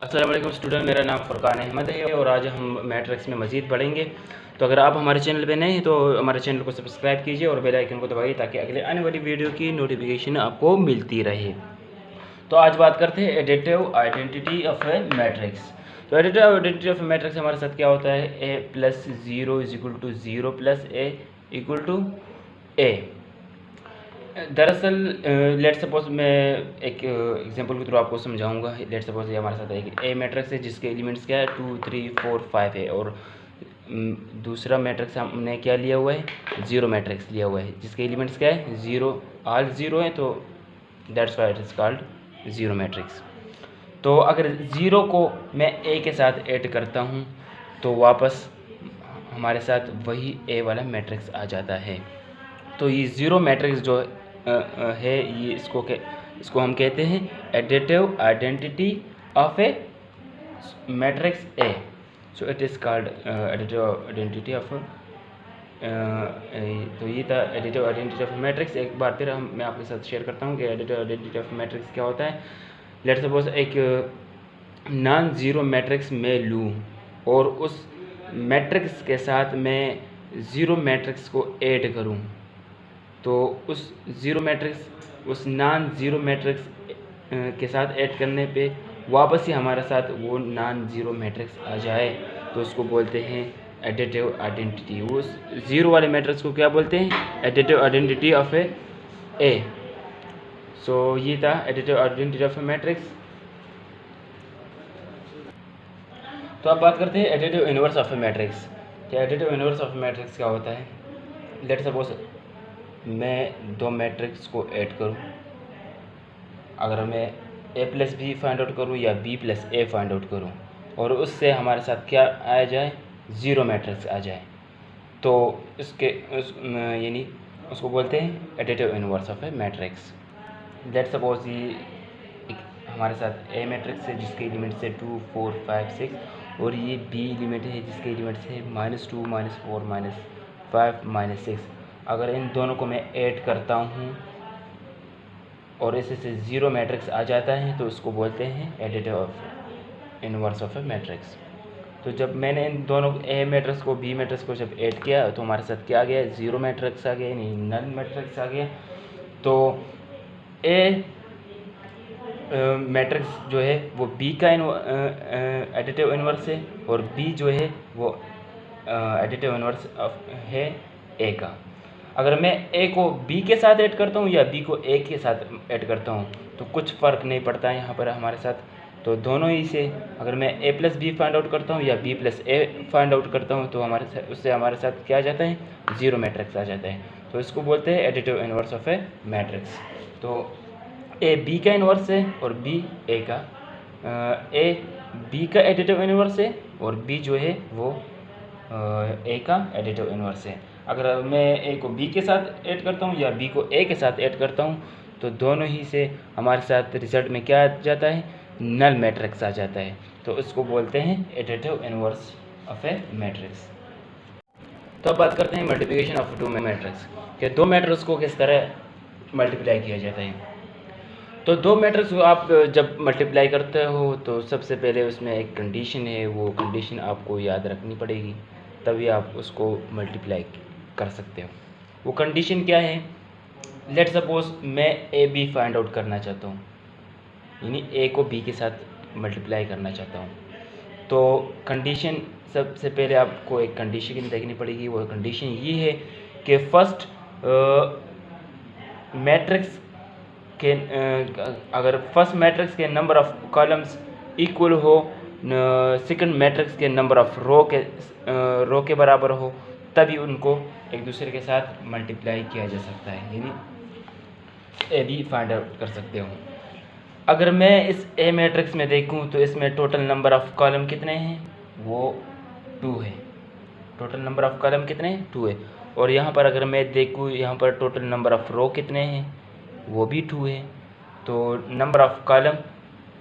अस्सलाम वालेकुम स्टूडेंट, मेरा नाम फ़ुरकान अहमद है और आज हम मैट्रिक्स में मज़ीद पढ़ेंगे। तो अगर आप हमारे चैनल पे नए हैं तो हमारे चैनल को सब्सक्राइब कीजिए और बेल आइकन को दबाइए ताकि अगले आने वाली वीडियो की नोटिफिकेशन आपको मिलती रहे। तो आज बात करते हैं additive identity of a matrix. तो additive identity of a matrix हमारे साथ क्या होता है? A plus zero is equal to zero plus A equal to A. दरअसल लेट सपोज मैं एक एग्जांपल के थ्रू आपको समझाऊंगा। लेट सपोज ये हमारे साथ एक ए मैट्रिक्स है जिसके एलिमेंट्स क्या है 2 3 4 5 है और दूसरा मैट्रिक्स हमने क्या लिया हुआ है? ज़ीरो मैट्रिक्स लिया हुआ है जिसके एलिमेंट्स क्या है? ज़ीरो, ऑल ज़ीरो है, तो that's why it is called zero matrix. तो अगर ज़ीरो को मैं ए के साथ ऐड करता हूँ तो वापस हमारे साथ वही ए वाला मैट्रिक्स आ जाता है। तो ये ज़ीरो मैट्रिक्स जो है ये इसको हम कहते हैं additive identity of a matrix A. So it is called additive identity of तो ये था एडिटिव आइडेंटिटी ऑफ मैट्रिक्स। एक बार फिर मैं आपके साथ शेयर करता हूँ कि एडिटिव आइडेंटिटी ऑफ मैट्रिक्स क्या होता है। लेट सपोज एक नॉन ज़ीरो मैट्रिक्स मैं लूँ और उस मैट्रिक्स के साथ मैं ज़ीरो मैट्रिक्स को ऐड करूँ तो उस ज़ीरो मैट्रिक्स उस नॉन ज़ीरो मैट्रिक्स के साथ ऐड करने पे वापस ही हमारे साथ वो नॉन ज़ीरो मैट्रिक्स आ जाए तो उसको बोलते हैं एडिटिव आइडेंटिटी। उस ज़ीरो वाले मैट्रिक्स को क्या बोलते हैं? Additive identity of A. So ये था additive identity of a matrix. तो अब बात करते हैं additive inverse of a matrix. क्या additive inverse of a matrix क्या होता है? लेट सपोज मैं दो मैट्रिक्स को ऐड करूं, अगर मैं ए प्लस बी फाइंड आउट करूं या बी प्लस ए फाइंड आउट करूं और उससे हमारे साथ क्या आ जाए? ज़ीरो मैट्रिक्स आ जाए तो यानी उसको बोलते हैं additive inverse of a matrix. Let suppose ये हमारे साथ ए मैट्रिक्स है जिसके एलिमेंट्स है 2 4 5 6 और ये बी एलिमेंट है जिसके एलिमेंट्स है -2 -4 -5 -6। अगर इन दोनों को मैं ऐड करता हूँ और इससे से ज़ीरो मैट्रिक्स आ जाता है तो उसको बोलते हैं additive of inverse of a matrix. तो जब मैंने इन दोनों ए मैट्रिक्स को बी मैट्रिक्स को जब ऐड किया तो हमारे साथ क्या आ गया? ज़ीरो मैट्रिक्स आ गया, यानी नल मैट्रिक्स आ गया। तो ए मैट्रिक्स जो है वो बी का एडिटिव इनवर्स है और बी जो है वो एडिटिव इनवर्स है ए का। अगर मैं ए को बी के साथ ऐड करता हूँ या बी को ए के साथ ऐड करता हूँ तो कुछ फ़र्क नहीं पड़ता है यहाँ पर हमारे साथ। तो दोनों ही से अगर मैं ए प्लस बी फाइंड आउट करता हूँ या बी प्लस ए फाइंड आउट करता हूँ तो उससे हमारे साथ क्या आ जाता है? ज़ीरो मैट्रिक्स आ जाता है। तो इसको बोलते हैं additive inverse of a matrix. तो ए बी का इनवर्स है और बी ए का, ए बी का एडिटिव इनवर्स है और बी जो है वो ए का एडिटिव इनवर्स है। अगर मैं ए को बी के साथ ऐड करता हूँ या बी को ए के साथ ऐड करता हूँ तो दोनों ही से हमारे साथ रिजल्ट में क्या आ जाता है? नल मैट्रिक्स आ जाता है। तो इसको बोलते हैं additive inverse of a matrix. तो अब बात करते हैं मल्टीप्लिकेशन ऑफ टू मैट्रिक्स कि दो मैट्रिक्स को किस तरह मल्टीप्लाई किया जाता है। तो दो मैट्रिक्स को आप जब मल्टीप्लाई करते हो तो सबसे पहले उसमें एक कंडीशन है, वो कंडीशन आपको याद रखनी पड़ेगी तभी आप उसको मल्टीप्लाई कर सकते हो। वो कंडीशन क्या है? लेट सपोज मैं ए बी फाइंड आउट करना चाहता हूँ, यानी ए को बी के साथ मल्टीप्लाई करना चाहता हूँ। तो कंडीशन सबसे पहले आपको एक कंडीशन देखनी पड़ेगी। वो कंडीशन ये है कि फर्स्ट मैट्रिक्स के अगर फर्स्ट मैट्रिक्स के नंबर ऑफ कॉलम्स इक्वल हो सेकंड मैट्रिक्स के नंबर ऑफ रो के बराबर हो तभी उनको एक दूसरे के साथ मल्टीप्लाई किया जा सकता है, यानी ए बी फाइंड आउट कर सकते हो। अगर मैं इस ए मैट्रिक्स में देखूं तो इसमें टोटल नंबर ऑफ कॉलम कितने हैं? वो 2 है। टोटल नंबर ऑफ कॉलम कितने हैं? 2 है। और यहाँ पर अगर मैं देखूँ यहाँ पर टोटल नंबर ऑफ रो कितने हैं? वो भी 2 है। तो number of column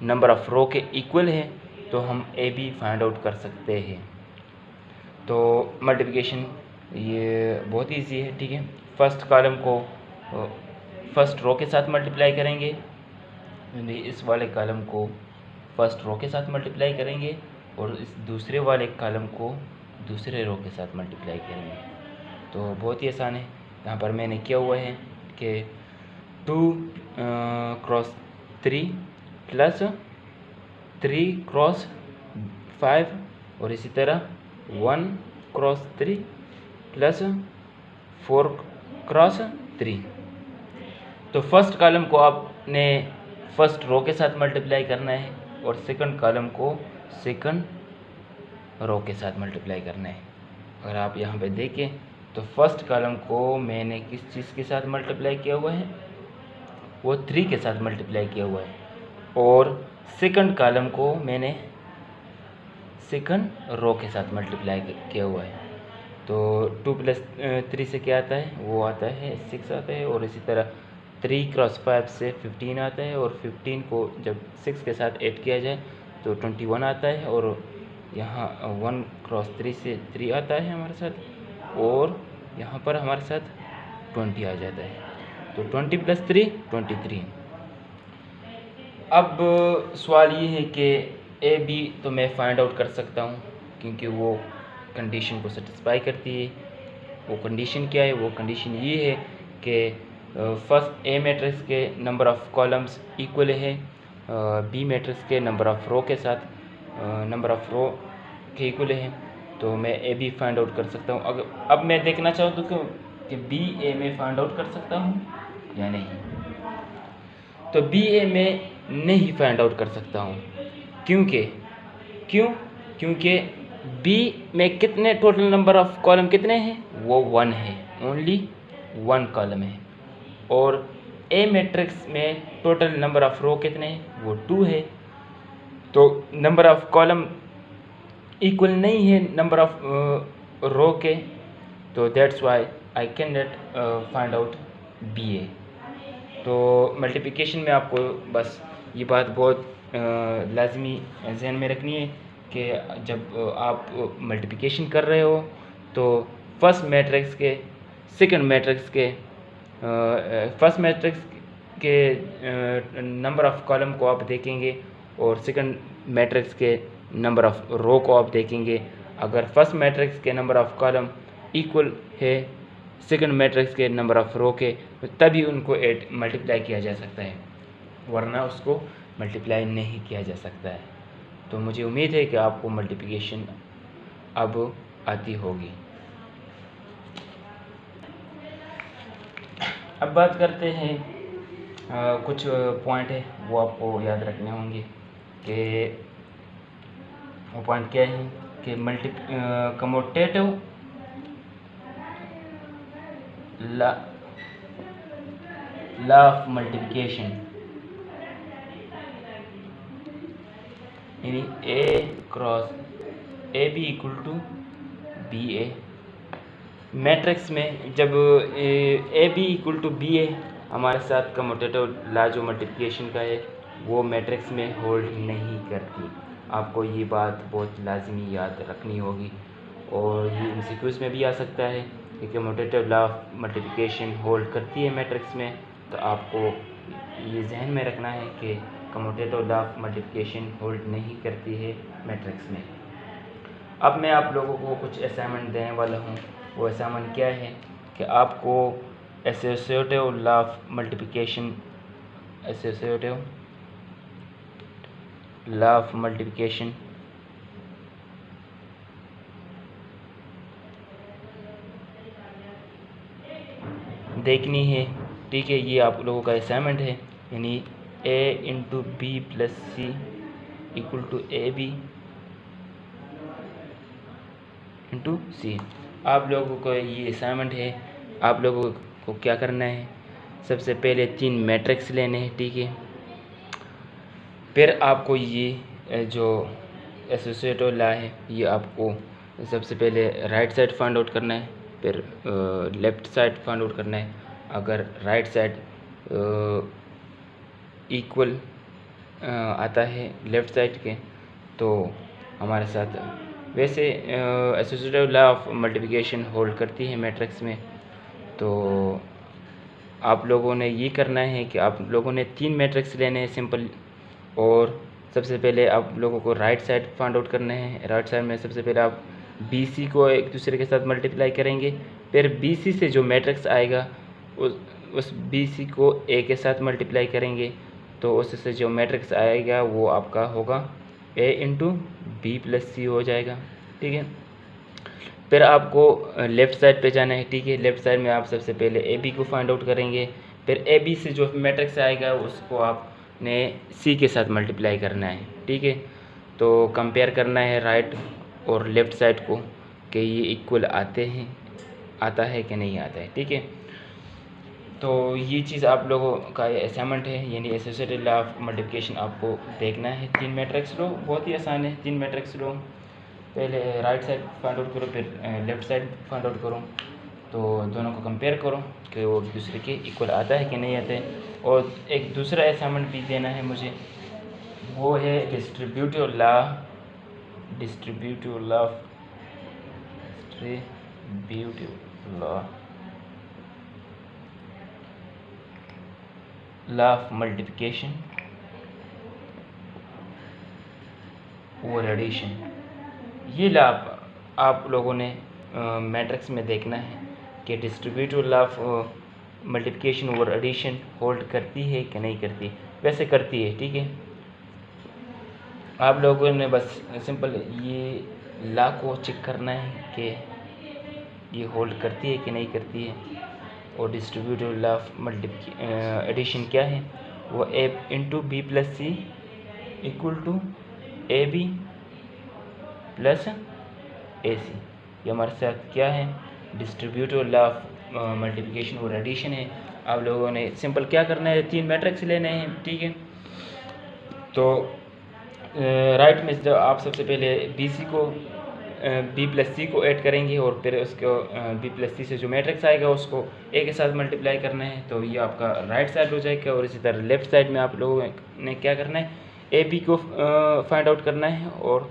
number of row के इक्वल है तो हम ए बी फाइंड आउट कर सकते हैं। तो मल्टीप्लिकेशन ये बहुत ईजी है, ठीक है। फर्स्ट कॉलम को फर्स्ट रो के साथ मल्टीप्लाई करेंगे, इस वाले कॉलम को फर्स्ट रो के साथ मल्टीप्लाई करेंगे और इस दूसरे वाले कॉलम को दूसरे रो के साथ मल्टीप्लाई करेंगे। तो बहुत ही आसान है। यहाँ पर मैंने किया हुआ है कि 2 क्रॉस 3 प्लस 3 क्रॉस 5 और इसी तरह 1 क्रॉस 3 प्लस 4 क्रॉस 3। तो फर्स्ट कॉलम को आपने फर्स्ट रो के साथ मल्टीप्लाई करना है और सेकंड कॉलम को सेकंड रो के साथ मल्टीप्लाई करना है। अगर आप यहाँ पे देखें तो फर्स्ट कॉलम को मैंने किस चीज़ के साथ मल्टीप्लाई किया हुआ है, वो 3 के साथ मल्टीप्लाई किया हुआ है और सेकंड कॉलम को मैंने सेकंड रो के साथ मल्टीप्लाई किया हुआ है। तो 2 प्लस 3 से क्या आता है, वो आता है 6 आता है और इसी तरह 3 क्रॉस 5 से 15 आता है और 15 को जब 6 के साथ ऐड किया जाए तो 21 आता है और यहाँ 1 क्रॉस 3 से 3 आता है हमारे साथ और यहाँ पर हमारे साथ 20 आ जाता है। तो 20 प्लस 3 23। अब सवाल ये है कि ए बी तो मैं फाइंड आउट कर सकता हूँ क्योंकि वो कंडीशन को सेटिस्फाई करती है। वो कंडीशन क्या है, वो कंडीशन ये है कि फर्स्ट ए मैट्रिक्स के नंबर ऑफ़ कॉलम्स इक्वल है बी मैट्रिक्स के नंबर ऑफ़ रो के साथ नंबर ऑफ़ रो के इक्वल है। तो मैं ए बी फाइंड आउट कर सकता हूँ। अगर अब मैं देखना चाहूँ तो क्यों कि बी ए में फाइंड आउट कर सकता हूँ या नहीं। तो बी ए में नहीं फाइंड आउट कर सकता हूँ क्योंकि बी में कितने टोटल नंबर ऑफ़ कॉलम कितने हैं, वो 1 है, ओनली 1 कॉलम है और ए मैट्रिक्स में टोटल नंबर ऑफ़ रो कितने हैं, वो 2 है। तो नंबर ऑफ़ कॉलम इक्वल नहीं है नंबर ऑफ़ रो के, तो that's why I can not find out B A. तो मल्टीप्लिकेशन में आपको बस ये बात बहुत लाजमी जहन में रखनी है कि जब आप मल्टीप्लिकेशन कर रहे हो तो फर्स्ट मैट्रिक्स के सेकंड मैट्रिक्स के फर्स्ट मैट्रिक्स के नंबर ऑफ़ कॉलम को आप देखेंगे और सेकंड मैट्रिक्स के नंबर ऑफ़ रो को आप देखेंगे। अगर फर्स्ट मैट्रिक्स के नंबर ऑफ़ कॉलम इक्वल है सेकंड मैट्रिक्स के नंबर ऑफ़ रो के, तो तभी उनको मल्टीप्लाई किया जा सकता है, वरना उसको मल्टीप्लाई नहीं किया जा सकता है। तो मुझे उम्मीद है कि आपको मल्टीप्लिकेशन अब आती होगी। अब बात करते हैं कुछ पॉइंट है वो आपको याद रखने होंगे कि वो पॉइंट क्या है कि कम्यूटेटिव लॉ ऑफ मल्टीप्लिकेशन यानी A cross A B equal to B A. Matrix में जब A B equal to B A हमारे साथ कम्यूटेटिव लॉ जो मल्टीप्लिकेशन का है वो मैट्रिक्स में होल्ड नहीं करती। आपको ये बात बहुत लाजमी याद रखनी होगी और ये एमसीक्यूज़ में भी आ सकता है कि commutative law of multiplication hold करती है मैट्रिक्स में। तो आपको ये जहन में रखना है कि commutative law of multiplication hold नहीं करती है मैट्रिक्स में। अब मैं आप लोगों को कुछ असाइनमेंट देने वाला हूँ। वो असाइनमेंट क्या है कि आपको एसोसिएटिव लॉ ऑफ मल्टीप्लिकेशन देखनी है, ठीक है। ये आप लोगों का असाइनमेंट है, यानी a into B plus C equal to A B into C. आप लोगों को ये असाइनमेंट है। आप लोगों को क्या करना है, सबसे पहले 3 मैट्रिक्स लेने हैं, ठीक है। फिर आपको ये जो एसोसिएटिव लॉ है ये आपको सबसे पहले राइट साइड फाइंड आउट करना है, फिर लेफ़्ट साइड फाइंड आउट करना है। अगर राइट साइड इक्वल आता है लेफ़्ट साइड के तो हमारे साथ वैसे associative law of multiplication hold करती है मैट्रिक्स में। तो आप लोगों ने ये करना है कि आप लोगों ने 3 मैट्रिक्स लेने हैं सिंपल, और सबसे पहले आप लोगों को राइट साइड फाइंड आउट करना है। राइट साइड में सबसे पहले आप BC को एक दूसरे के साथ मल्टीप्लाई करेंगे, फिर BC से जो मैट्रिक्स आएगा उस BC को A के साथ मल्टीप्लाई करेंगे, तो उससे जो मैट्रिक्स आएगा वो आपका होगा A into B plus C हो जाएगा। ठीक है, फिर आपको लेफ़्ट साइड पे जाना है। ठीक है, लेफ़्ट साइड में आप सबसे पहले AB को फाइंड आउट करेंगे, फिर AB से जो मैट्रिक्स आएगा उसको आपने C के साथ मल्टीप्लाई करना है। ठीक है, तो कंपेयर करना है राइट और लेफ़्ट साइड को कि ये इक्वल आता है कि नहीं आता है। ठीक है, तो ये चीज़ आप लोगों का असाइनमेंट है, यानी एसोसिएटेड लॉ ऑफ मल्टीप्लिकेशन आपको देखना है। 3 मैट्रिक्स लो, बहुत ही आसान है। 3 मैट्रिक्स लो, पहले राइट साइड फाइंड आउट करो, फिर लेफ़्ट साइड फाइंड आउट करो, तो दोनों को कंपेयर करो कि वो एक दूसरे के इक्वल आता है कि नहीं आता है। और एक दूसरा असाइनमेंट भी देना है मुझे, वो है डिस्ट्रीब्यूटिव लॉ ऑफ मल्टीप्लिकेशन और एडिशन। ये लॉ आप लोगों ने मैट्रिक्स में देखना है कि डिस्ट्रीब्यूटिव लॉ ऑफ मल्टीप्लिकेशन और एडिशन होल्ड करती है कि नहीं करती। वैसे करती है। ठीक है, आप लोगों ने बस सिंपल ये लॉ को चेक करना है कि ये होल्ड करती है कि नहीं करती है। और डिस्ट्रीब्यूटिव लॉ ऑफ एडिशन क्या है, वो A into B plus C equal to AB plus AC। ये हमारे साथ क्या है, डिस्ट्रीब्यूटिव लॉ ऑफ मल्टीप्लिकेशन और एडिशन है। आप लोगों ने सिंपल क्या करना है, 3 मैट्रिक्स लेने हैं। ठीक है, तो राइट में जब आप सबसे पहले BC को B प्लस C को ऐड करेंगे और फिर उसको B प्लस C से जो मैट्रिक्स आएगा उसको A के साथ मल्टीप्लाई करना है, तो ये आपका राइट साइड हो जाएगा। और इसी तरह लेफ़्ट साइड में आप लोगों ने क्या करना है, AB को फाइंड आउट करना है और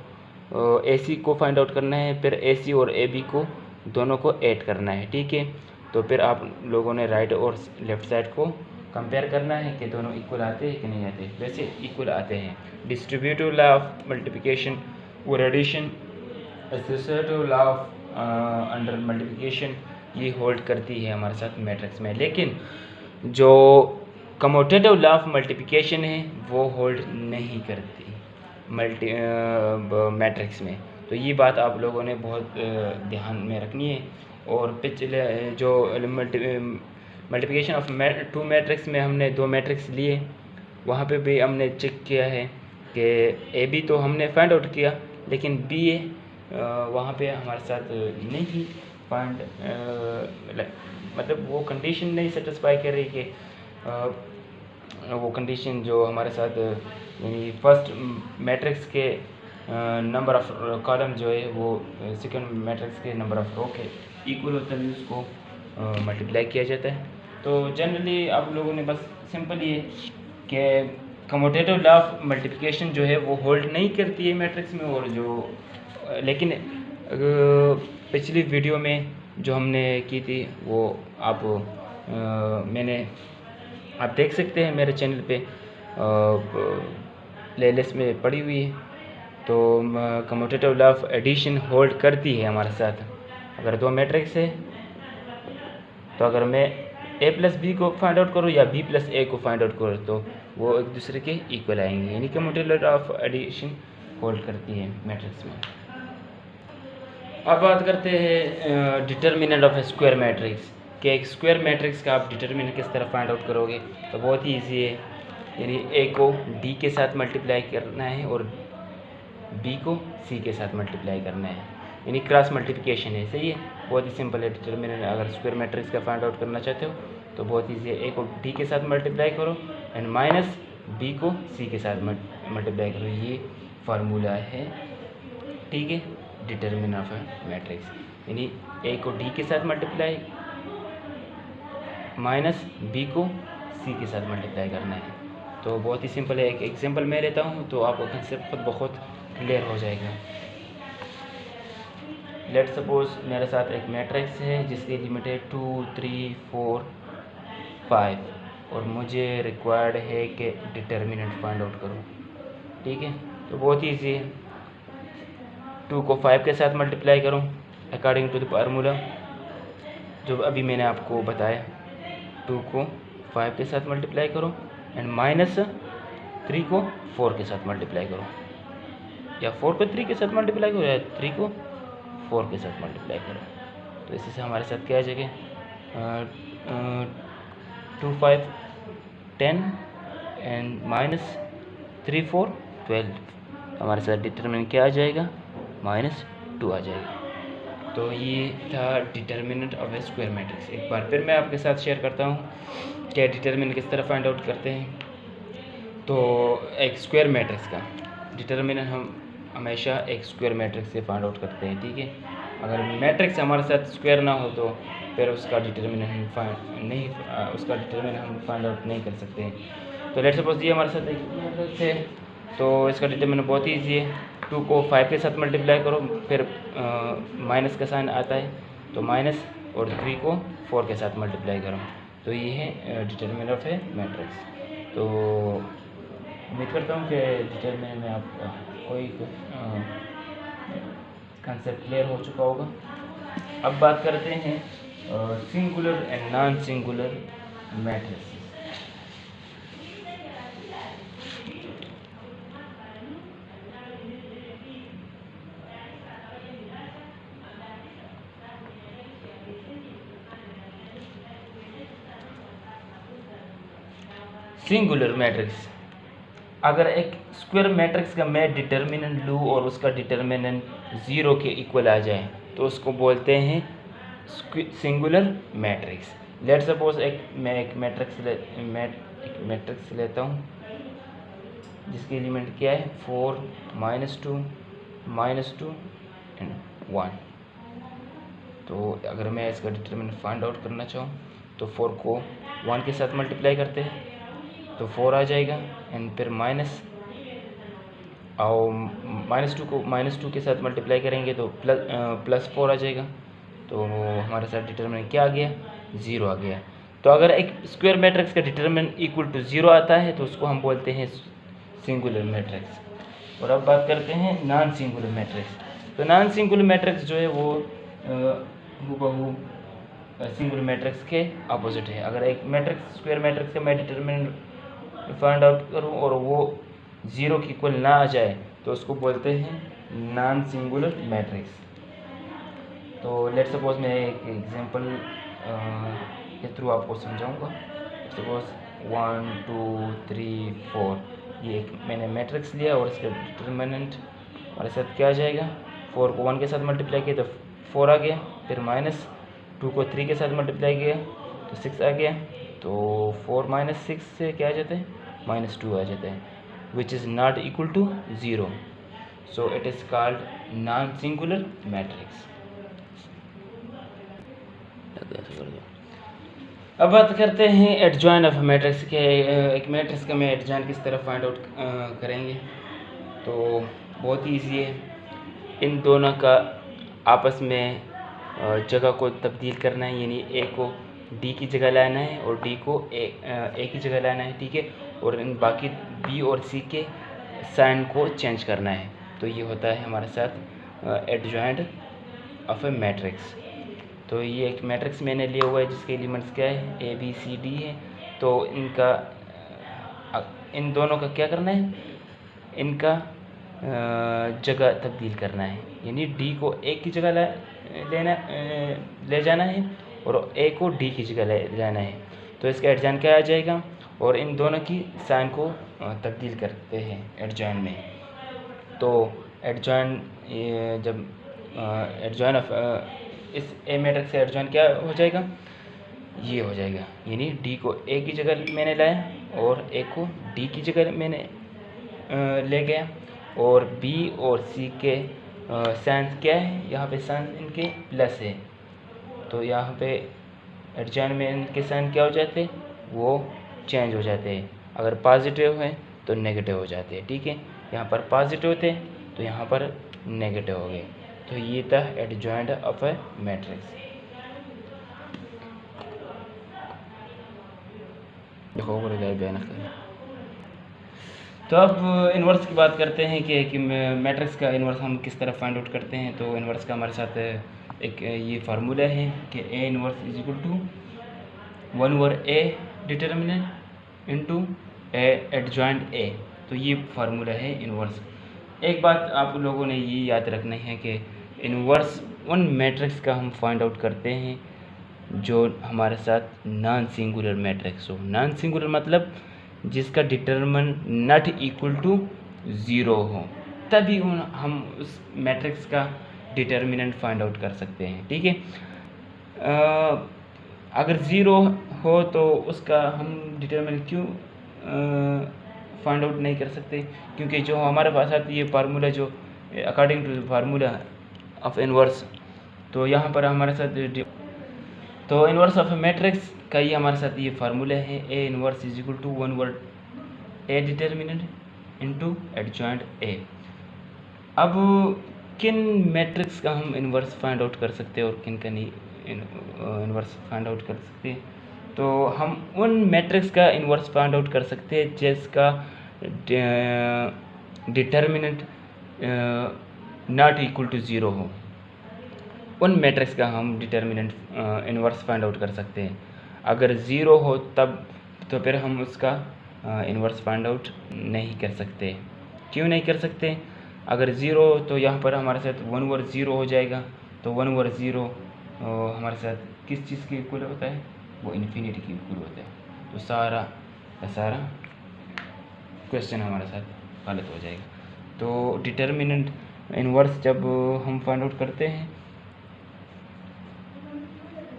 AC को फाइंड आउट करना है, फिर AC और AB को दोनों को ऐड करना है। ठीक है, तो फिर आप लोगों ने राइट और लेफ़्ट साइड को कंपेयर करना है कि दोनों इक्वल आते हैं कि नहीं आते। वैसे इक्वल आते हैं। डिस्ट्रीब्यूटिव लॉ ऑफ मल्टीप्लिकेशन और addition, associative law of under multiplication ये होल्ड करती है हमारे साथ मैट्रिक्स में, लेकिन जो कम्यूटेटिव लॉ ऑफ मल्टीप्लिकेशन है वो होल्ड नहीं करती मैट्रिक्स में। तो ये बात आप लोगों ने बहुत ध्यान में रखनी है। और पिछले जो मल्टीप्लिकेशन ऑफ 2 मैट्रिक्स में हमने 2 मैट्रिक्स लिए, वहाँ पे भी हमने चेक किया है कि AB तो हमने फाइंड आउट किया, लेकिन BA वहाँ पे हमारे साथ नहीं फाइंड, मतलब वो कंडीशन नहीं सेटिस्फाई कर रही कि वो कंडीशन जो हमारे साथ यानी फर्स्ट मैट्रिक्स के नंबर ऑफ कॉलम जो है वो सेकंड मैट्रिक्स के नंबर ऑफ रो के इक्वल होता है, उसको मल्टीप्लाई किया जाता है। तो जनरली आप लोगों ने बस सिंपल ये कि कम्यूटेटिव लॉ ऑफ मल्टीप्लिकेशन जो है वो होल्ड नहीं करती है मैट्रिक्स में, और जो लेकिन पिछली वीडियो में जो हमने की थी वो आप आप देख सकते हैं मेरे चैनल पे प्लेलिस्ट में पड़ी हुई है। तो commutative law of addition hold करती है हमारे साथ। अगर 2 मैट्रिक्स है तो अगर मैं A प्लस B को फाइंड आउट करूँ या B प्लस A को फाइंड आउट करूँ तो वो एक दूसरे के इक्वल आएंगे, यानी commutative law of addition hold करती है मैट्रिक्स में। अब बात करते हैं डिटर्मिनेंट ऑफ स्क्वायर मैट्रिक्स, कि एक स्क्वायर मैट्रिक्स का आप डिटर्मिनेंट किस तरह फाइंड आउट करोगे। तो बहुत ही ईजी है, यानी A को D के साथ मल्टीप्लाई करना है और B को C के साथ मल्टीप्लाई करना है, यानी क्रॉस मल्टीप्लिकेशन है। सही है, बहुत ही सिंपल है डिटर्मिनेंट। अगर स्क्वायर मैट्रिक्स का फाइंड आउट करना चाहते हो तो बहुत ईजी है, A को D के साथ मल्टीप्लाई करो एंड माइनस B को C के साथ मल्टीप्लाई करो। ये फार्मूला है, ठीक है, डिटर्मिनेंट ऑफ मैट्रिक्स, यानी A को D के साथ मल्टीप्लाई माइनस B को C के साथ मल्टीप्लाई करना है। तो बहुत ही सिंपल है। एक एग्जांपल मैं लेता हूँ तो आपको कंसेप्ट खुद बहुत क्लियर हो जाएगा। लेट सपोज मेरे साथ एक मैट्रिक्स है जिसकी लिमिट है 2 3 4 5 और मुझे रिक्वायर्ड है कि डिटर्मिनेंट फाइंड आउट करूँ। ठीक है। तो बहुत ही ईजी है। 2 को 5 के साथ मल्टीप्लाई करूँ अकॉर्डिंग टू द फार्मूला जो अभी मैंने आपको बताया। 2 को 5 के साथ मल्टीप्लाई करो एंड -3 को 4 के साथ मल्टीप्लाई करो, या 4 को 3 के साथ मल्टीप्लाई करो, या 3 को 4 के साथ मल्टीप्लाई करो। तो इसी से हमारे साथ क्या आ जाएगा, 2 5 10 एंड -3 4 12। हमारे साथ डिटरमिनेंट क्या आ जाएगा, -2 आ जाएगा। तो ये था determinant of A square matrix. एक बार फिर मैं आपके साथ शेयर करता हूँ कि डिटर्मिनेंट किस तरह फाइंड आउट करते हैं। तो एक स्क्वायर मैट्रिक्स का डिटर्मिनेंट हम हमेशा एक स्क्वायर मैट्रिक्स से फाइंड आउट करते हैं, ठीक है। अगर मैट्रिक्स हमारे साथ स्क्वायर ना हो तो फिर उसका डिटर्मिनेंट हम फाइंड आउट नहीं कर सकते हैं। तो लेट्स सपोज ये हमारे साथ एक मैट्रिक्स है, तो इसका डिटर्मिनेंट बहुत ही ईजी है। 2 को 5 के साथ मल्टीप्लाई करो, फिर माइनस का साइन आता है तो माइनस, और 3 को 4 के साथ मल्टीप्लाई करो। तो ये है डिटर्मिनेंट ऑफ ए मैट्रिक्स। तो उम्मीद करता हूँ कि डिटर्मिनेंट में आपका कोई कंसेप्ट क्लियर हो चुका होगा। अब बात करते हैं singular and non singular matrix. Singular matrix, अगर एक स्क्वायर मैट्रिक्स का मैं डिटर्मिनेंट लूँ और उसका डिटर्मिनेंट 0 के इक्वल आ जाए तो उसको बोलते हैं सिंगुलर मैट्रिक्स। लेट सपोज मैं एक मैट्रिक्स लेता हूँ जिसके एलिमेंट क्या है, 4 -2 एंड 1। तो अगर मैं इसका डिटर्मिनेंट फाइंड आउट करना चाहूँ तो 4 को 1 के साथ मल्टीप्लाई करते हैं तो 4 आ जाएगा, एंड फिर -2 को -2 के साथ मल्टीप्लाई करेंगे तो +4 आ जाएगा। तो हमारे साथ डिटर्मिनेंट क्या आ गया, 0 आ गया। तो अगर एक स्क्वायर मैट्रिक्स का डिटर्मिनेंट इक्वल टू 0 आता है तो उसको हम बोलते हैं सिंगुलर मैट्रिक्स। और अब बात करते हैं नॉन सिंगुलर मैट्रिक्स। तो नॉन सिंगुलर मैट्रिक्स जो है वो हूबहू सिंगुलर मैट्रिक्स के अपोजिट है। अगर एक स्क्वायर मैट्रिक्स का मैं डिटर्मिनेंट फाइंड आउट करूँ और वो 0 के इक्वल ना आ जाए तो उसको बोलते हैं नॉन सिंगुलर मैट्रिक्स। तो लेट सपोज मैं एक एग्जांपल के थ्रू आपको समझाऊंगा। सपोज 1 2 3 4, ये एक मैंने मैट्रिक्स लिया और इसका डिटर्मिनेंट हमारे साथ क्या आ जाएगा, 4 को 1 के साथ मल्टीप्लाई किया तो 4 आ गया, फिर -2 को 3 के साथ मल्टीप्लाई किया तो 6 आ गया। तो 4 - 6 से क्या आ जाता है, -2 आ जाता है, which is not equal to 0। So it is called non singular matrix. अब बात करते हैं एडजॉइन ऑफ मैट्रिक्स के। एक मैट्रिक्स का मैं एडजॉइन किस तरह फाइंड आउट करेंगे। तो बहुत ही ईजी है, इन दोनों का आपस में जगह को तब्दील करना है, यानी ए को डी की जगह लाना है और डी को ए की जगह लाना है, ठीक है। और इन बाकी बी और सी के साइन को चेंज करना है। तो ये होता है हमारे साथ एडजॉइंट ऑफ ए मैट्रिक्स। तो ये एक मैट्रिक्स मैंने लिया हुआ है जिसके एलिमेंट्स क्या है, ए बी सी डी है। तो इन दोनों का क्या करना है, इनका जगह तब्दील करना है, यानी डी को ए की जगह ले जाना है और ए को डी की जगह ले जाना है। तो इसका एडजॉइन क्या आ जाएगा, और इन दोनों की साइन को तब्दील करते हैं एडजॉइन में। तो एडजॉइन जब एडजॉइन ऑफ इस ए मैट्रिक्स से एडजॉइन क्या हो जाएगा, ये हो जाएगा, यानी डी को ए की जगह मैंने लाया और ए को डी की जगह मैंने ले गया, और बी और सी के साइन क्या है, यहाँ पे साइन इनके प्लस है। तो यहाँ पे एडजॉइन में इनके साइन क्या हो जाते हैं, वो चेंज हो जाते हैं। अगर पॉजिटिव है तो नेगेटिव हो जाते हैं, ठीक है। यहाँ पर पॉजिटिव थे तो यहाँ पर नेगेटिव हो गए। तो ये था एडजॉइंट ऑफ ए मैट्रिक्स। देखो बयान करें। तो अब इन्वर्स की बात करते हैं कि मैट्रिक्स का इन्वर्स हम किस तरह फाइंड आउट करते हैं। तो इन्वर्स का हमारे साथ एक ये फार्मूला है कि A inverse is equal to 1/a determinant into A adjoint A. तो ये फार्मूला है इन्वर्स। एक बात आप लोगों ने ये याद रखना है कि इन्वर्स उन मैट्रिक्स का हम फाइंड आउट करते हैं जो हमारे साथ नॉन सिंगुलर मैट्रिक्स हो। नॉन सिंगुलर मतलब जिसका डिटरमिनेंट नॉट इक्वल टू 0 हो, तभी हम उस मैट्रिक्स का डिटर्मिनेंट फाइंड आउट कर सकते हैं। ठीक है, अगर 0 हो तो उसका हम डिटर्मिनेंट क्यों फाइंड आउट नहीं कर सकते? क्योंकि जो हमारे पास आती है फार्मूला, जो according to formula of inverse, तो यहाँ पर हमारे साथ तो इन्वर्स ऑफ मैट्रिक्स का ये हमारे साथ ये फार्मूला है, A inverse is equal to 1/a determinant into adjoint A. अब किन मैट्रिक्स का हम इन्वर्स फाइंड आउट कर सकते हैं और किन का नहीं इन्वर्स फाइंड आउट कर सकते हैं? तो हम उन मैट्रिक्स का इन्वर्स फाइंड आउट कर सकते हैं जिसका डिटर्मिनेंट नॉट इक्वल टू 0 हो। उन मैट्रिक्स का हम डिटर्मिनेंट इन्वर्स फाइंड आउट कर सकते हैं। अगर 0 हो तब तो फिर हम उसका इन्वर्स फाइंड आउट नहीं कर सकते। क्यों नहीं कर सकते? अगर 0 हो तो यहाँ पर हमारे साथ 1/0 हो जाएगा। तो 1/0 हमारे साथ किस चीज़ के इक्वल होता है? वो इन्फिनिटी के इक्वल होता है। तो सारा का सारा क्वेश्चन हमारे साथ गलत हो जाएगा। तो डिटर्मिनेंट इन्वर्स जब हम फाइंड आउट करते हैं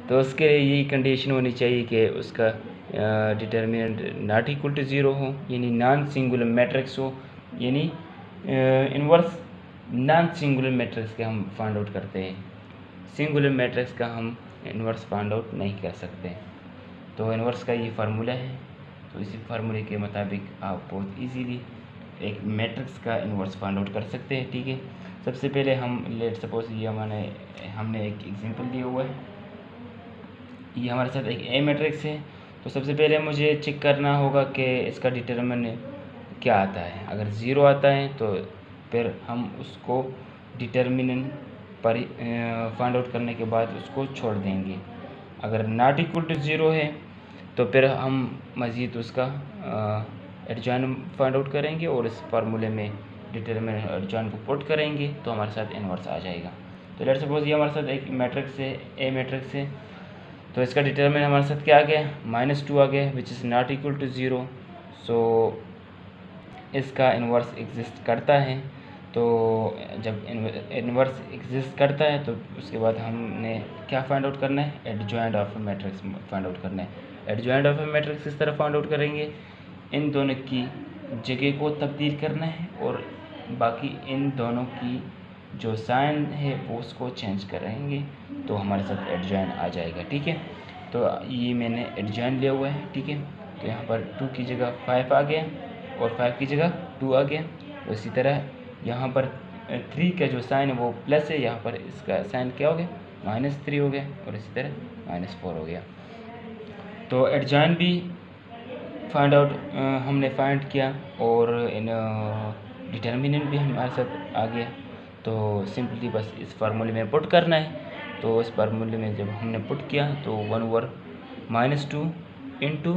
तो उसके लिए यही कंडीशन होनी चाहिए कि उसका डिटर्मिनेंट नॉट इक्वल टू 0 हो, यानी नॉन सिंगुलर मैट्रिक्स हो। यानी इन्वर्स नॉन सिंगुलर मैट्रिक्स के हम फाइंड आउट करते हैं, सिंगुलर मैट्रिक्स का हम इन्वर्स फाइंड आउट नहीं कर सकते। तो इन्वर्स का ये फार्मूला है। तो इसी फार्मूले के मुताबिक आप बहुत इजीली एक मैट्रिक्स का इन्वर्स फाइंड आउट कर सकते हैं। ठीक है, सबसे पहले हम लेट सपोज ये हमने एक एग्जांपल दिया हुआ है। ये हमारे साथ एक ए मैट्रिक्स है। तो सबसे पहले मुझे चेक करना होगा कि इसका डिटरमिनेंट क्या आता है। अगर 0 आता है तो फिर हम उसको डिटरमिनेंट पर फाइंड आउट करने के बाद उसको छोड़ देंगे। अगर नॉट इक्वल टू 0 है तो फिर हम मज़ीद उसका एडजॉइंट फाइंड आउट करेंगे और इस फार्मूले में डिटरमिनेंट एडजॉइंट को पुट करेंगे तो हमारे साथ इन्वर्स आ जाएगा। तो लेट्स सपोज ये हमारे साथ एक मैट्रिक्स है, ए मैट्रिक्स है। तो इसका डिटरमिनेंट हमारे साथ क्या आ गया? -2 आ गया, which is not equal to 0। So इसका इन्वर्स एग्जिस्ट करता है। तो जब इन्वर्स एग्जिस्ट करता है तो उसके बाद हमने क्या फाइंड आउट करना है? Adjoint of matrix find out करना है। एडजॉइंट ऑफ मैट्रिक्स इस तरह फाइंड आउट करेंगे, इन दोनों की जगह को तब्दील करना है और बाकी इन दोनों की जो साइन है वो उसको चेंज करेंगे तो हमारे साथ एडजॉइंट आ जाएगा। ठीक है, तो ये मैंने एडजॉइंट लिया हुआ है। ठीक है, तो यहाँ पर 2 की जगह 5 आ गया और 5 की जगह 2 आ गया। तो इसी तरह यहाँ पर 3 का जो साइन है वो प्लस है, यहाँ पर इसका साइन क्या हो गया? -3 हो गया और इसी तरह -4 हो गया। तो एडजॉइंट भी फाइंड आउट हमने फाइंड किया और इन डिटर्मिनेंट भी हमारे साथ आ गया। तो सिंपली बस इस फार्मूले में पुट करना है। तो इस फार्मूले में जब हमने पुट किया तो 1/-2 इंटू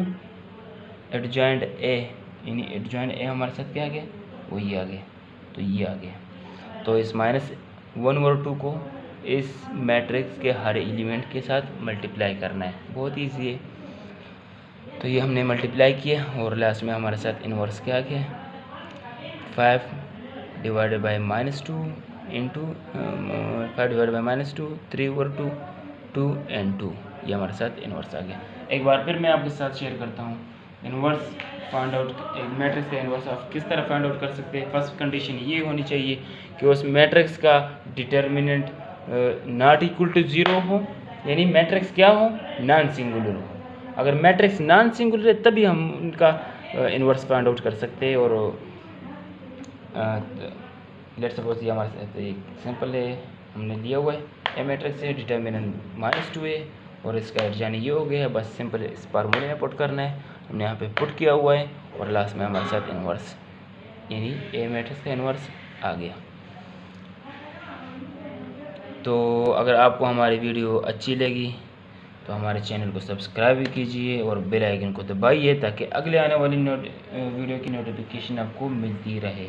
एडजॉइंट ए, यानी एडजॉइंट ए हमारे साथ क्या आ गया? वो ये आ गया। तो ये आ गया। तो इस -1/2 को इस मैट्रिक्स के हर एलिमेंट के साथ मल्टीप्लाई करना है। बहुत ईजी है। तो ये हमने मल्टीप्लाई किया और लास्ट में हमारे साथ इन्वर्स क्या आ गया? 5 divided by -2 into 5 divided by -2, 3/2, 2 and 2, ये हमारे साथ इन्वर्स आ गया। एक बार फिर मैं आपके साथ शेयर करता हूँ इन्वर्स फाइंड आउट, एक मैट्रिक्स का इन्वर्स आप किस तरह फाइंड आउट कर सकते हैं। फर्स्ट कंडीशन ये होनी चाहिए कि उस मैट्रिक्स का डिटर्मिनेंट नॉट इक्वल टू 0 हो, यानी मैट्रिक्स क्या हो? नॉन सिंगुलर हो। अगर मैट्रिक्स नॉन सिंगुलर है तभी हम उनका इन्वर्स फाइंड आउट कर सकते हैं। और लेट्स सपोज ये हमारे साथ एक सिंपल है, हमने लिया हुआ है ए मैट्रिक्स है, डिटर्मिनेंट -2 है और इसका एडजॉइंट ये हो गया है। बस सिंपल इस फार्मूले में पुट करना है, हमने यहाँ पे पुट किया हुआ है और लास्ट में हमारे साथ इन्वर्स यानी ए मैट्रिक्स का इन्वर्स आ गया। तो अगर आपको हमारी वीडियो अच्छी लगी तो हमारे चैनल को सब्सक्राइब भी कीजिए और बेल आइकन को दबाइए ताकि अगले आने वाली वीडियो की नोटिफिकेशन आपको मिलती रहे।